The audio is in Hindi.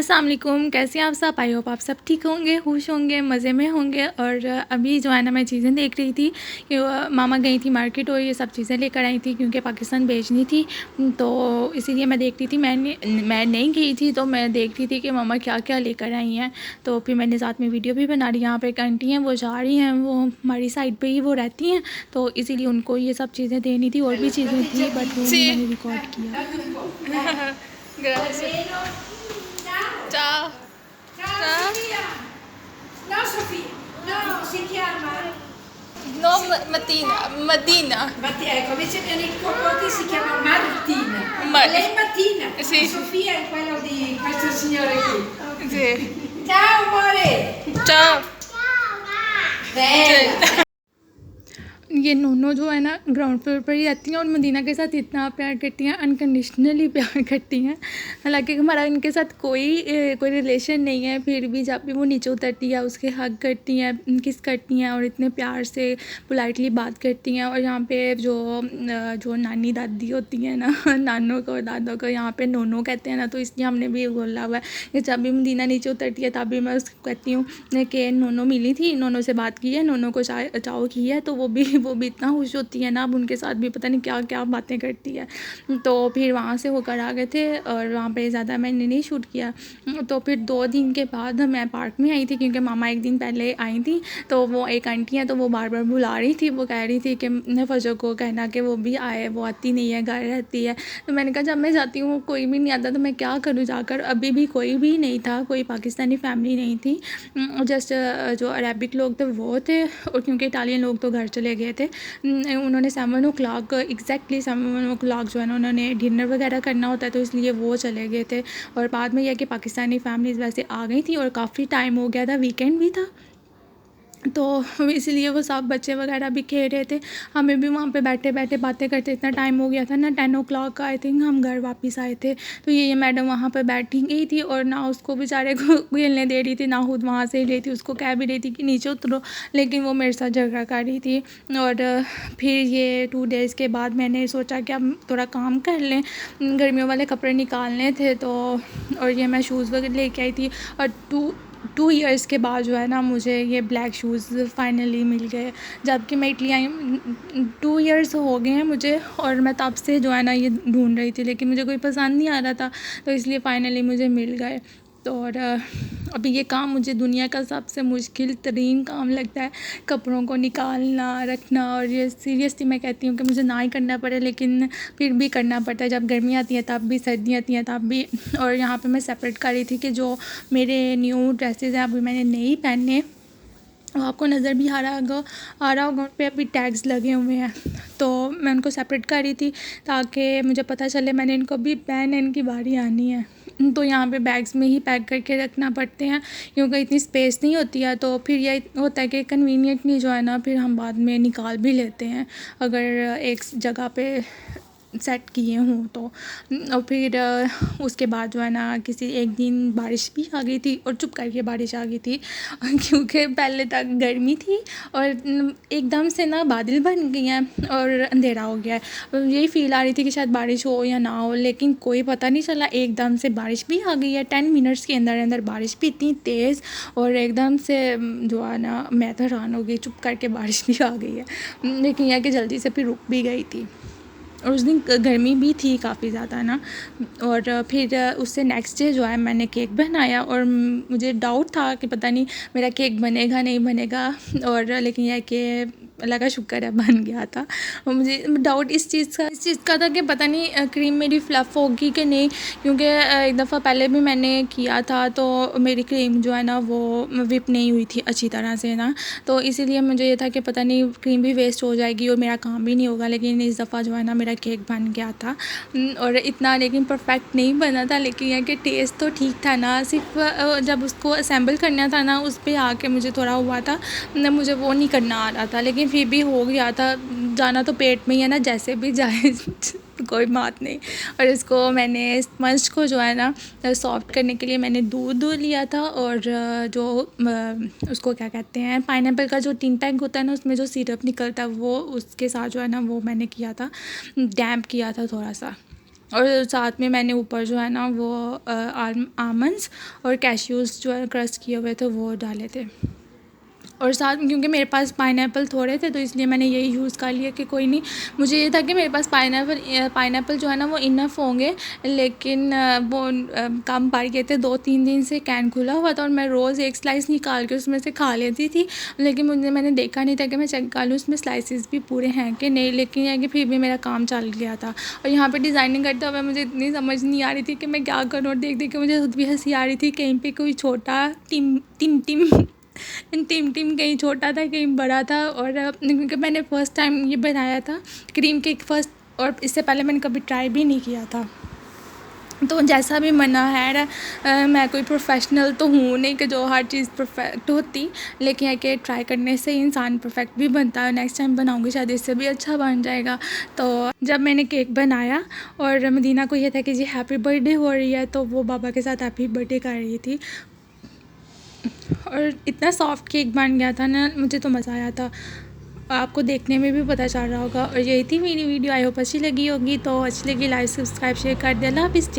अस्सलाम वालेकुम, कैसे हैं आप सब। आई होप आप सब ठीक होंगे, खुश होंगे, मज़े में होंगे। और अभी जो है ना मैं चीज़ें देख रही थी कि मामा गई थी मार्केट और ये सब चीज़ें लेकर आई थी क्योंकि पाकिस्तान भेजनी थी। तो इसीलिए मैं देख रही थी, मैं नहीं गई थी तो मैं देख रही थी कि मामा क्या क्या लेकर आई हैं। तो फिर मैंने साथ में वीडियो भी बना रही। यहाँ पे एक आंटी हैं, वो जा रही हैं, वो हमारी साइड पर ही वो रहती हैं, तो इसीलिए उनको ये सब चीज़ें देनी थी। और भी चीज़ें थी बट वो नहीं मैंने रिकॉर्ड किया। Ciao. Ciao Ciao. Sofia! No Sofia, no, si chiama No, Martina. Martina. Ecco, invece mio nipote si chiama Martina. Lei è Martina, Sì. Sofia è quello di questo signore qui. Sì. Ciao amore! Ciao. Bella! ये नोनो जो है ना ग्राउंड फ्लोर पर ही रहती हैं और मदीना के साथ इतना प्यार करती हैं, अनकंडीशनली प्यार करती हैं। हालांकि हमारा इनके साथ कोई रिलेशन नहीं है, फिर भी जब भी वो नीचे उतरती है उसके हग करती हैं, किस करती हैं और इतने प्यार से पोलाइटली बात करती हैं। और यहाँ पे जो नानी दादी होती हैं ना नानों को दादों को यहाँ पे नोनो कहते हैं ना, तो इसलिए हमने भी बोला हुआ है कि जब भी मदीना नीचे उतरती है तब भी मैं उसको कहती हूँ कि नोनो मिली थी, नोनो से बात की है, नोनो को चाव की है। तो वो भी इतना खुश होती है ना, अब उनके साथ भी पता नहीं क्या क्या बातें करती है। तो फिर वहाँ से होकर आ गए थे और वहाँ पे ज़्यादा मैंने नहीं शूट किया। तो फिर 2 दिन के बाद मैं पार्क में आई थी क्योंकि मामा एक दिन पहले आई थी। तो वो एक आंटी है तो वो बार बार बुला रही थी, वो कह रही थी कि फजो को कहना कि वो भी आए, वो आती नहीं है, घर रहती है। तो मैंने कहा जब मैं जाती हूँ कोई भी नहीं आता तो मैं क्या करूँ जाकर। अभी भी कोई भी नहीं था, कोई पाकिस्तानी फैमिली नहीं थी, जस्ट जो अरेबिक लोग थे वो थे। और क्योंकि इटालियन लोग तो घर चले गए थे, उन्होंने 7 o'clock एग्जैक्टली 7 o'clock जो है ना उन्होंने डिनर वगैरह करना होता है तो इसलिए वो चले गए थे। और बाद में यह कि पाकिस्तानी फैमिलीज़ वैसे आ गई थी और काफ़ी टाइम हो गया था, वीकेंड भी था, तो इसलिए वो सब बच्चे वगैरह भी खेल रहे थे। हमें भी वहाँ पे बैठे बैठे बातें करते इतना टाइम हो गया था ना, 10 o'clock आई थिंक हम घर वापस आए थे। तो ये मैडम वहाँ पे बैठी गई थी और ना उसको बेचारे को खेलने दे रही थी ना खुद वहाँ से रही थी, उसको कह भी रही थी कि नीचे उतरो, लेकिन वो मेरे साथ झगड़ा कर रही थी। और फिर ये 2 days के बाद मैंने सोचा कि अब थोड़ा काम कर लें, गर्मियों वाले कपड़े निकालने थे। तो और ये मैं शूज़ वगैरह लेके आई थी और 2 years के बाद जो है ना मुझे ये ब्लैक शूज़ फाइनली मिल गए। जबकि मैं इटली आई 2 years हो गए हैं मुझे और मैं तब से जो है ना ये ढूंढ रही थी, लेकिन मुझे कोई पसंद नहीं आ रहा था, तो इसलिए फ़ाइनली मुझे मिल गए। तो और अभी ये काम मुझे दुनिया का सबसे मुश्किल तरीन काम लगता है, कपड़ों को निकालना रखना। और ये सीरियसली मैं कहती हूँ कि मुझे ना ही करना पड़े लेकिन फिर भी करना पड़ता है, जब गर्मी आती है तब भी, सर्दी आती है तब भी। और यहाँ पे मैं सेपरेट कर रही थी कि जो मेरे न्यू ड्रेसेस हैं अभी मैंने नहीं पहने, वो आपको नज़र भी आ रहा होगा उन पे अभी टैग्स लगे हुए हैं, तो मैं उनको सेपरेट कर रही थी ताकि मुझे पता चले मैंने इनको भी पहनने इनकी बारी आनी है। तो यहाँ पे बैग्स में ही पैक करके रखना पड़ते हैं क्योंकि इतनी स्पेस नहीं होती है। तो फिर यह होता है कि कन्वीनियंटली जो है ना फिर हम बाद में निकाल भी लेते हैं अगर एक जगह पे सेट किए हों तो। और फिर उसके बाद जो है ना किसी एक दिन बारिश भी आ गई थी और चुप करके बारिश आ गई थी क्योंकि पहले तक गर्मी थी और एकदम से ना बादल बन गए हैं और अंधेरा हो गया है। यही फील आ रही थी कि शायद बारिश हो या ना हो, लेकिन कोई पता नहीं चला, एकदम से बारिश भी आ गई है। 10 minutes के अंदर अंदर बारिश भी इतनी तेज़ और एकदम से जो है ना मैं तो हैरान हो गई, चुप करके बारिश भी आ गई है, लेकिन यह कि जल्दी से फिर रुक भी गई थी। और उस दिन गर्मी भी थी काफ़ी ज़्यादा ना। और फिर उससे नेक्स्ट डे जो है मैंने केक बनाया और मुझे डाउट था कि पता नहीं मेरा केक बनेगा नहीं बनेगा, और लेकिन यह कि अल्लाह का शुक्र है बन गया था। और मुझे डाउट इस चीज़ का था कि पता नहीं क्रीम मेरी फ्लफ़ होगी कि नहीं, क्योंकि एक दफ़ा पहले भी मैंने किया था तो मेरी क्रीम जो है ना वो विप नहीं हुई थी अच्छी तरह से ना, तो इसीलिए मुझे ये था कि पता नहीं क्रीम भी वेस्ट हो जाएगी और मेरा काम भी नहीं होगा। लेकिन इस दफ़ा जो है ना मेरा केक बन गया था और इतना लेकिन परफेक्ट नहीं बना था, लेकिन यह कि टेस्ट तो ठीक था ना। सिर्फ जब उसको असेंबल करना था ना उस पर आके मुझे थोड़ा हुआ था, मुझे वो नहीं करना आ रहा था, लेकिन फिर भी हो गया था। जाना तो पेट में ही है ना, जैसे भी जाए कोई बात नहीं। और इसको मैंने स्पंज को जो है ना सॉफ्ट करने के लिए मैंने दूध लिया था और जो उसको क्या कहते हैं पाइनएप्पल का जो टिन पैक होता है ना उसमें जो सिरप निकलता है वो उसके साथ जो है ना वो मैंने किया था, डैम्प किया था थोड़ा सा। और साथ में मैंने ऊपर जो है ना वो आलमंड्स और कैश्यूज़ जो है क्रश किए हुए थे वो डाले थे। और साथ में क्योंकि मेरे पास पाइनएप्पल थोड़े थे तो इसलिए मैंने यही यूज़ कर लिया कि कोई नहीं, मुझे ये था कि मेरे पास पाइनएप्पल जो है ना वो इनफ होंगे, लेकिन वो कम पड़ गए थे। 2-3 दिन से कैन खुला हुआ था और मैं रोज़ एक स्लाइस निकाल के उसमें से खा लेती थी, लेकिन मैंने देखा नहीं था कि मैं चेक कर लूँ उसमें स्लाइसेस भी पूरे हैं कि नहीं, लेकिन यह कि फिर भी मेरा काम चल गया था। और यहाँ पर डिज़ाइनिंग करते हुए मुझे इतनी समझ नहीं आ रही थी कि मैं क्या करूँ, और देख देख के मुझे खुद भी हंसी आ रही थी। कहीं पर कोई छोटा टिम कहीं छोटा था कहीं बड़ा था। और क्योंकि मैंने फ़र्स्ट टाइम ये बनाया था क्रीम केक फर्स्ट, और इससे पहले मैंने कभी ट्राई भी नहीं किया था। तो जैसा भी मना है, मैं कोई प्रोफेशनल तो हूँ नहीं कि जो हर चीज़ परफेक्ट होती, लेकिन है कि ट्राई करने से इंसान परफेक्ट भी बनता है। नेक्स्ट टाइम बनाऊँगी शायद इससे भी अच्छा बन जाएगा। तो जब मैंने केक बनाया और मदीना को ये था कि जी हैप्पी बर्थडे हो रही है, तो वो बाबा के साथ हैप्पी बर्थडे कर रही थी और इतना सॉफ्ट केक बन गया था ना, मुझे तो मज़ा आया था। आपको देखने में भी पता चल रहा होगा। और यही थी मेरी वीडियो, आई होप अच्छी लगी होगी। तो अच्छी लगी लाइक सब्सक्राइब शेयर कर देना। अल्लाह हाफ़िज़।